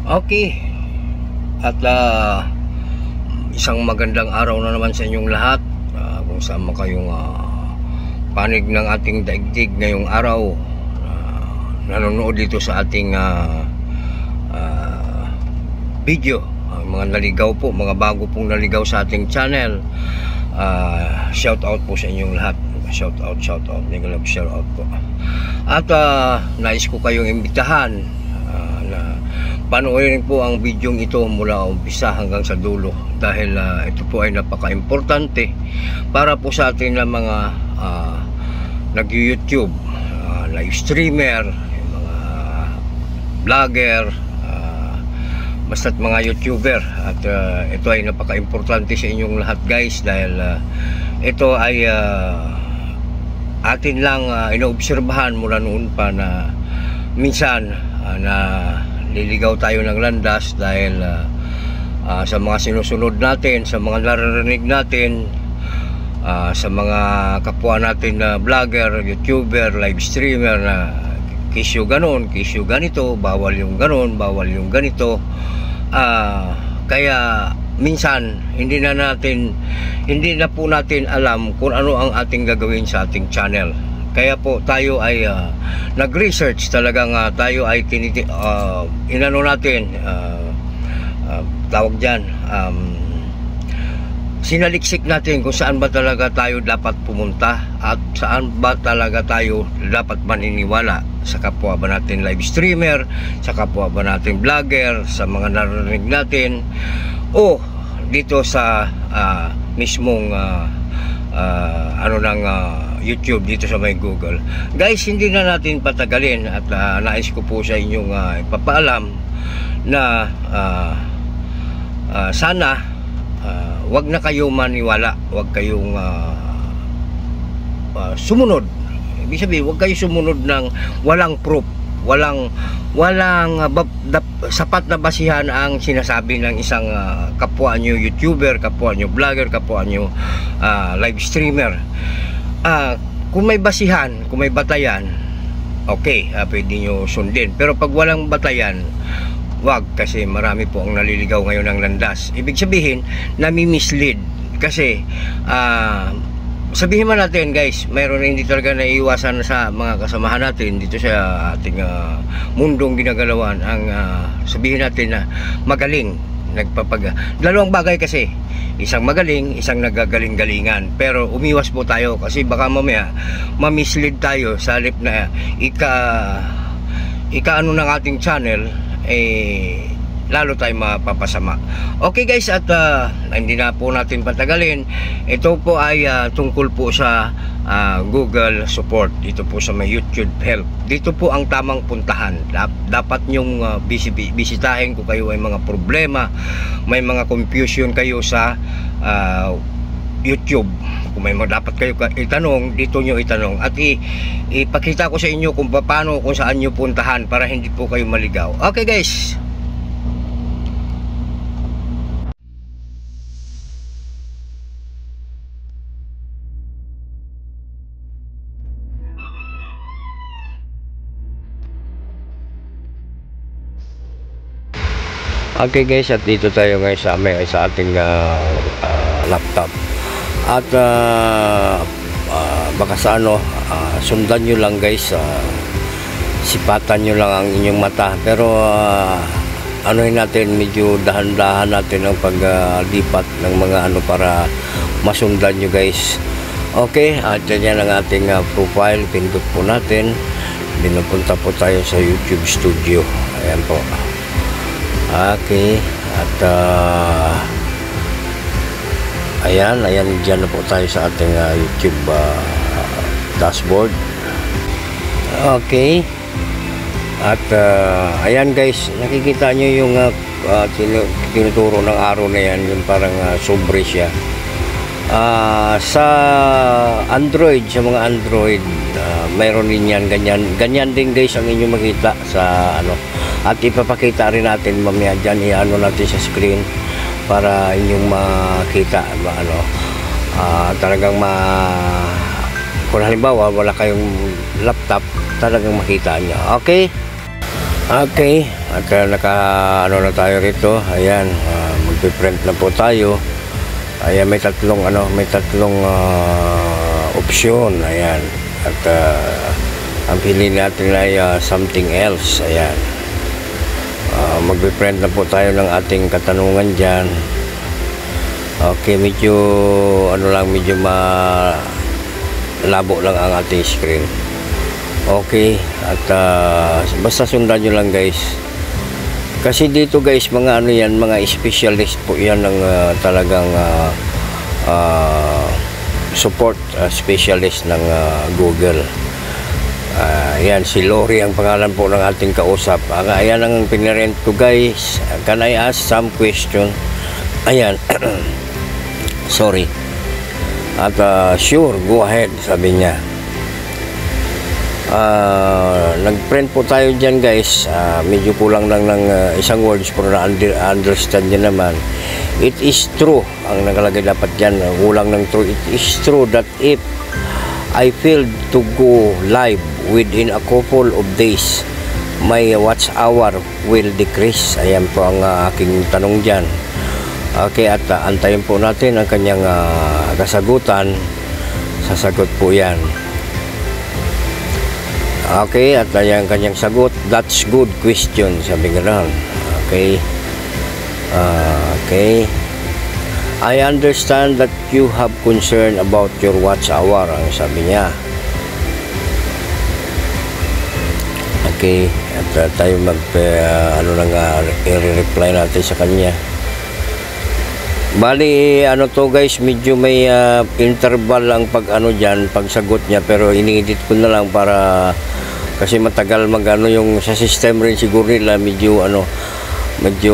Okay. At isang magandang araw na naman sa inyong lahat. Kung saan man kayong panig ng ating daigdig ngayong araw, nanonood dito sa ating video. Mga naligaw po, mga bago pong naligaw sa ating channel, shout out po sa inyong lahat. Shout out, nag-love shout out po. At nais ko kayong imbitahan na panoorin po ang video ito mula umpisa hanggang sa dulo, dahil ito po ay napaka-importante para po sa atin na mga nag-YouTube, live streamer, mga vlogger, basta't mga YouTuber. At ito ay napaka-importante sa inyong lahat, guys, dahil ito ay atin lang inoobserbahan mula noon pa na minsan na liligaw tayo ng landas dahil sa mga sinusunod natin, sa mga naririnig natin, sa mga kapwa natin na vlogger, YouTuber, live streamer na kisyo ganon, kisyo ganito, bawal yung ganon, bawal yung ganito. Kaya minsan hindi na po natin alam kung ano ang ating gagawin sa ating channel. Kaya po tayo ay nag-research talagang tayo ay inano natin, tawag dyan, sinaliksik natin kung saan ba talaga tayo dapat pumunta at saan ba talaga tayo dapat maniniwala, sa kapwa ba natin live streamer, sa kapwa ba natin vlogger, sa mga narinig natin, o dito sa mismong YouTube, dito sa may Google. Guys, hindi na natin patagalin at nais ko po sa inyong ipapaalam na sana wag na kayo maniwala, wag kayong sumunod. Ibig sabihin, wag kayo sumunod ng walang proof, walang sapat na basihan ang sinasabi ng isang kapwa nyo YouTuber, kapwa nyo vlogger, kapwa nyo live streamer. Kung may basihan, kung may batayan, okay, pwede nyo sundin. Pero pag walang batayan, wag, kasi marami po ang naliligaw ngayon ng landas. Ibig sabihin, nami-mislead. Kasi sabihin man natin, guys, mayroon na hindi talaga naiiwasan sa mga kasamahan natin dito sa ating mundong ginagalawan. Ang sabihin natin na magaling, dalawang bagay kasi, isang magaling, isang nagagaling-galingan. Pero umiwas po tayo kasi baka mamaya ma-mislead tayo sa halip na ika-ano ng ating channel, lalo tayo mapapasama. Okay, guys, at hindi na po natin patagalin. Ito po ay tungkol po sa Google support, dito po sa may YouTube help. Dito po ang tamang puntahan. Dapat nyong bisitahin kung kayo ay mga problema, may mga confusion kayo sa YouTube. Kung may dapat kayo itanong, dito nyo itanong. At ipakita ko sa inyo kung paano, kung saan nyo puntahan para hindi po kayo maligaw. Okay, guys. Okay, guys, at dito tayo ngayon sa ating laptop. At baka sa sundan nyo lang, guys, sipatan nyo lang ang inyong mata. Pero anuhin natin, medyo dahan-dahan natin ang paglipat ng mga para masundan nyo, guys. Okay, at yan ang ating profile. Pindot po natin. Pinupunta po tayo sa YouTube studio. Ayan po. Okay, at ayan, dyan na po tayo sa ating YouTube dashboard. Okay, at ayan, guys, nakikita nyo yung tinuturo ng arrow na yan, yung parang sobre siya. Sa Android, sa mga Android, mayroon din yan, ganyan din, guys, ang inyong makita sa at ipapakita rin natin mamaya dyan, natin sa screen para inyong makita talagang kung halimbawa wala kayong laptop, talagang makita nyo. Okay, Okay, at naka ano na tayo rito. Ayan, magpi-print na po tayo. Ayan, may tatlong opsyon. Ayan, at ang pili natin ay something else. Ayan, magpi-print na po tayo ng ating katanungan dyan. Okay, medyo medyo malabo lang ang ating screen. Okay, at basta sundan nyo lang guys, kasi dito guys, mga mga specialist po yan ng talagang support specialist ng Google. Ayan, si Lori ang pangalan po ng ating kausap. Ayan ang pinirent ko guys. Can I ask some question? Ayan. Sorry. At sure, go ahead, sabi niya. Nag-print po tayo dyan guys. Medyo kulang lang ng isang words pero na-understand nyo naman. It is true, ang nakalagay dapat dyan, kulang ng true. It is true that if I failed to go live within a couple of days, my watch hour will decrease. Ayan po ang aking tanong dyan. Okay, at antayin po natin ang kanyang kasagutan. Sasagot po yan. Okay, at yung kanyang sagot, that's good question, sabi gano'n. Okay. Okay. I understand that you have concern about your watch hour, ang sabi niya. Okay, at tayo i-reply natin sa kanya. Bali, to guys, medyo may interval ang pagsagot niya, pero ini-edit ko na lang para kasi matagal yung sa system rin siguro nila, medyo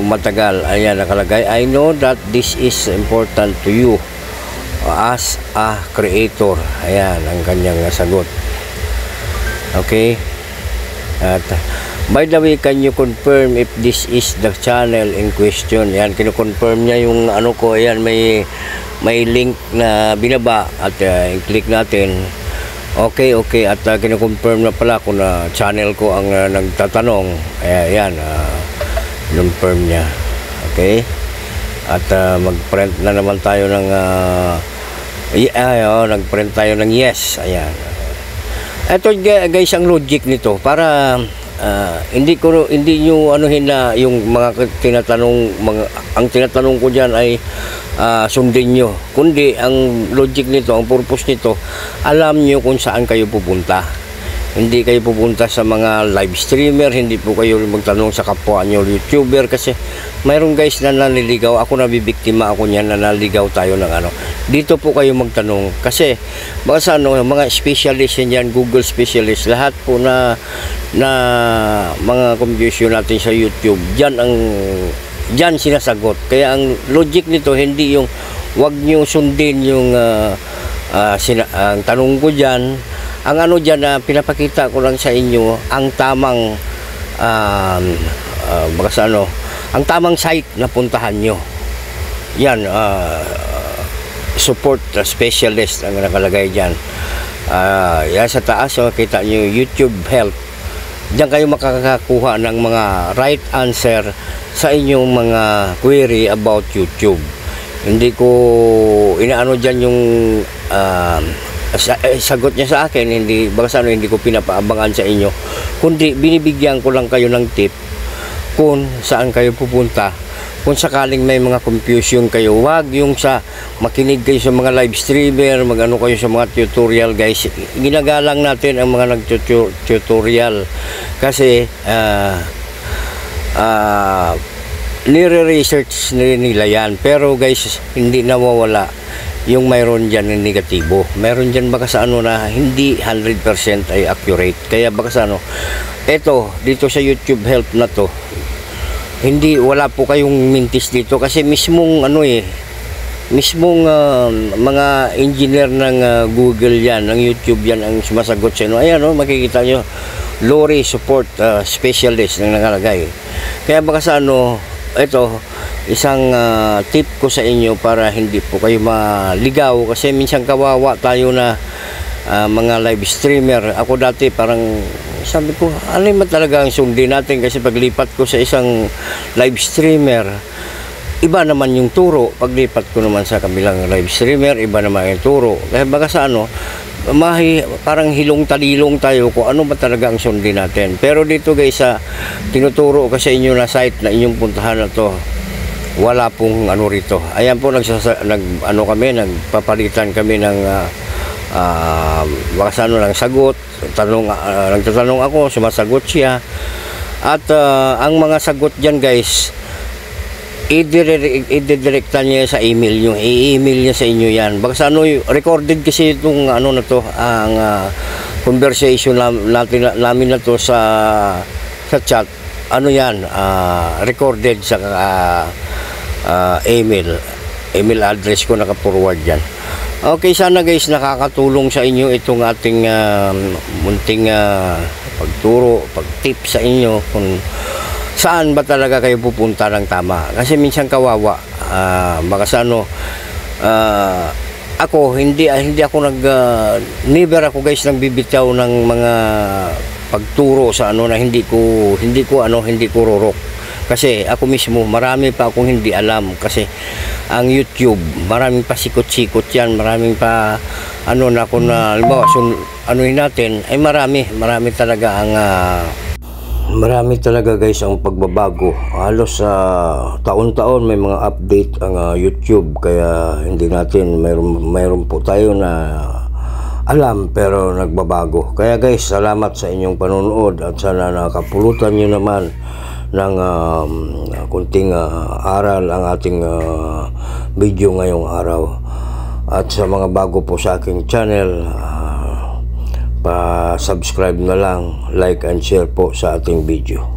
matagal. Ayan, nakalagay, I know that this is important to you as a creator. Ayan ang kanyang sagot. Okay. At by the way, can you confirm if this is the channel in question? Yan, kino-confirm niya yung ko. Ayan, may link na binaba at i-click natin. Okay, at kino-confirm na pala kung channel ko ang nagtatanong. Ayan, confirm niya. Okay. At mag-print na naman tayo ng nag-print tayo ng yes. Ayan. Ito guys ang logic nito para hindi nyo na yung mga ang tinatanong ko diyan ay sundin nyo, kundi ang logic nito, ang purpose nito, alam nyo kung saan kayo pupunta. Hindi kayo pupunta sa mga live streamer, hindi po kayo magtanong sa kapwa nyo YouTuber, kasi mayroon guys na naliligaw. Ako nabibiktima ako niyan, na naliligaw tayo ng dito po kayo magtanong, kasi baka sa mga specialist yan, Google specialist, lahat po na mga confusion natin sa YouTube, dyan sinasagot. Kaya ang logic nito, hindi yung wag nyo sundin yung ang tanong ko dyan. Ang dyan na pinapakita ko lang sa inyo, ang tamang ang tamang site na puntahan nyo. Yan, support specialist ang nakalagay dyan. Yan sa taas, makita nyo YouTube help. Diyan kayo makakakuha ng mga right answer sa inyong mga query about YouTube. Hindi ko inaano dyan yung sagot niya sa akin, hindi ko pinapaabangan sa inyo, kundi binibigyan ko lang kayo ng tip kung saan kayo pupunta. Kung sakaling may mga confusion kayo, wag yung makinig kayo sa mga live streamer, kayo sa mga tutorial guys. Ginagalang natin ang mga nag-tutorial kasi nire-research nila yan, pero guys, hindi nawawala yung mayroon dyan ng negatibo. Mayroon dyan baka sa na hindi 100% ay accurate. Kaya baka sa eto, dito sa YouTube help na to, wala po kayong mintis dito, kasi mismong mga engineer ng Google yan, ng YouTube yan ang sumasagot sa inyo. Ayan, makikita nyo, Lori support specialist nang nakalagay. Kaya baka sa ito, isang tip ko sa inyo para hindi po kayo maligaw, kasi minsan kawawa tayo na mga live streamer. Ako dati parang sabi ko, ano ba talaga ang sundin natin? Kasi paglipat ko sa isang live streamer, iba naman yung turo. Paglipat ko naman sa kabilang live streamer, iba naman yung turo. Kaya baka sa ano, parang hilong-talilong tayo kung ano ba talaga ang sundin natin. Pero dito guys, tinuturo ko sa inyo na site na inyong puntahan na to, wala pong ano rito. Ayan po, nagpapalitan kami ng baka sa ano lang sagot, nagtatanong ako, sumasagot siya. At ang mga sagot dyan guys, i-directa niya sa email nyo, i-email niya sa inyo yan. Baka sa ano, recorded kasi itong ano na to, ang conversation namin na to sa chat. Ano yan, recorded sa email address ko, naka-forward yan. Okay, sana guys nakakatulong sa inyo itong ating munting pagturo, pag-tip sa inyo kung saan ba talaga kayo pupunta ng tama. Kasi minsan kawawa, baka sa ano, ako hindi ako never ako guys nagbibitaw ng mga pagturo sa ano na hindi ko rurok. Kasi ako mismo, marami pa akong hindi alam. Kasi ang YouTube, maraming pa sikot-sikot yan, maraming pa ano na kung halimbawa, anuhin natin, ay marami talaga ang marami talaga guys ang pagbabago. Halos sa taon-taon may mga update ang YouTube, kaya hindi natin mayroon po tayo na alam pero nagbabago. Kaya guys, salamat sa inyong panonood at sana nakapulutan nyo naman ng kunting aral ang ating video ngayong araw. At sa mga bago po sa aking channel, pa-subscribe na lang, like and share po sa ating video.